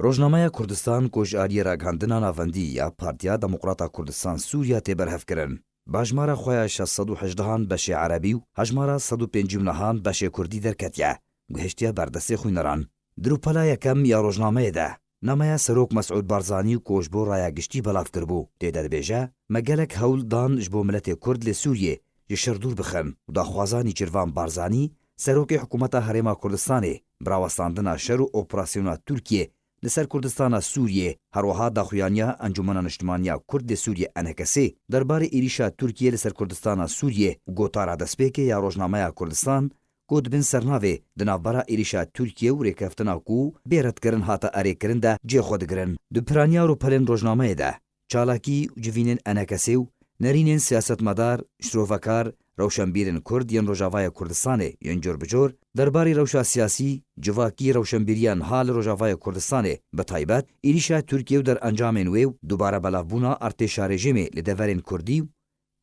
روزنامه کردستان کۆژاریە راگەاندنا ناوەندی یا پارتیا دموکراتا کوردستان سووریا تێبەرهەفکردن. باژمارە خۆیان 618 بەشێ عەرەبی و هەژمارە 150 بەشێ کوردی دەرکەتیە. گەهشتیە بەردەستێ خوێنەران. دروپەلا یەکەم یا ڕۆژنامەیەدا نامەیە سەرۆک مەسعود بارزانی و کۆش بۆ ڕایەگشتی بەڵاو کردبوو. تێدا دەبێژە مەگەلێک هەوڵ دان ji بۆ ملەتێ کورد لە سووریێ ji شەردوور بخەن و داخوازانی چیروان بارزانی سەرۆکی حکوومەتە هەرێما کوردستانê براوەستاندنا شەر و ئۆپراسیۆنا تورکیە لەسەر کوردستانە سووریێ هەروەها داخوایانیا ئەنجومەنە نیشتیمانیا کورد لە سووریە ئەنەکەسێ دەربارەی ئێریشا تورکیە لەسەر کوردستانە سووریێ و گۆتارا دەستپێکێ یا ڕۆژنامەیە کوردستان گوت بن سەرناوێ دناوبەرە ئێریشا تورکیە و ڕێکەفتنا و بێرەتکردن هاتە ئەرێکردندا جێخۆ دەگرن. دوپرانیا ڕووپەلێن ڕۆژنامەیەدا چالاکی و جوینên ئەنەکەسێ و نەرینên سیاسەتمەدار شرۆڤەکار ڕەوشەنبیرن کورد یان ڕۆژاوایە کوردستانê یان جۆر بجۆر دەربارەی ڕەوشا سیاسی جڤاکی ڕەوشەنبیریان ها لە ڕۆژاوایە کوردستانê بەتایبەت ئێریشا تورکیە و دەرئەنجامên wê و دووبارە بەلافبوونا ئەرتێشا rejimê li deverên Kurdî و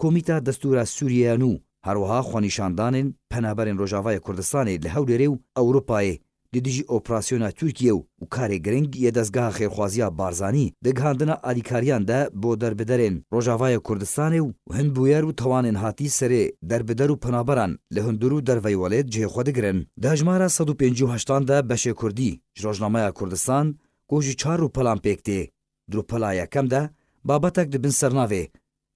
Komîta Destûra Sûriyeyan û هەروەها خۆنیشانdanên پەنابەرên ڕۆژاوایە کوردستانê li Hewlêrê û Ewropayê li dijî operasyona Tirkiye û karê giring yê dezgeha xêrxwaziya Barzanî digihandina alîkariyan de bo derbiderên Rojavayê Kurdistanê û hindbûyer û tewanên hatî serê derbider û penaberan li hundir û derveyê welêt cihêxwe digirin. Di hejmara 158 de beşê Kurdî ji Rojnameya Kurdistan ku ji 4 rûpelan pêk tê. Rûpela yekem de babetek dibin sernavê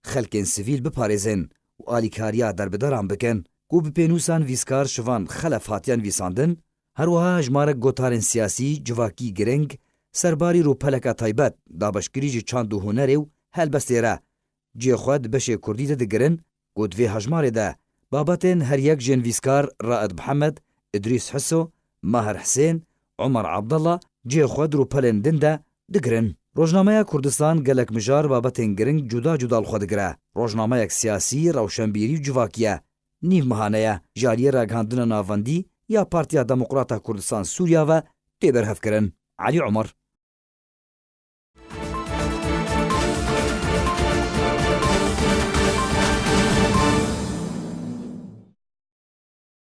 xelkên sivîl biparêzin û alîkariya derbideran bikin ku bi pênûsan vîskar şivan xelef hatiyan vîsandin. هەروەها ژمارە گۆتارên سیاسی civakî giring serbarî rûpeleka taybet dabeşkirî ji çand û hunerê û helbestê re cihêxwe di beşê Kurdî de digirin ku divê hejmarê de babetên her yek jên vîskar Raed Mihemed, İdrîs Hiso, Mahir Hesên, Umar Abdallah cihêxwe di rûpelên din de digirin. Rojnameya Kurdistan gelek mijar babetên giring cuda cuda li xwe digire. Rojnameyek siyasî rewşenbîrî û civakiye nîv mihaneye ji aliyê ragihandina navendî یا پارتیا دموکراتا کوردستان سووریا و تێبەرهەفکردن. علی عومەر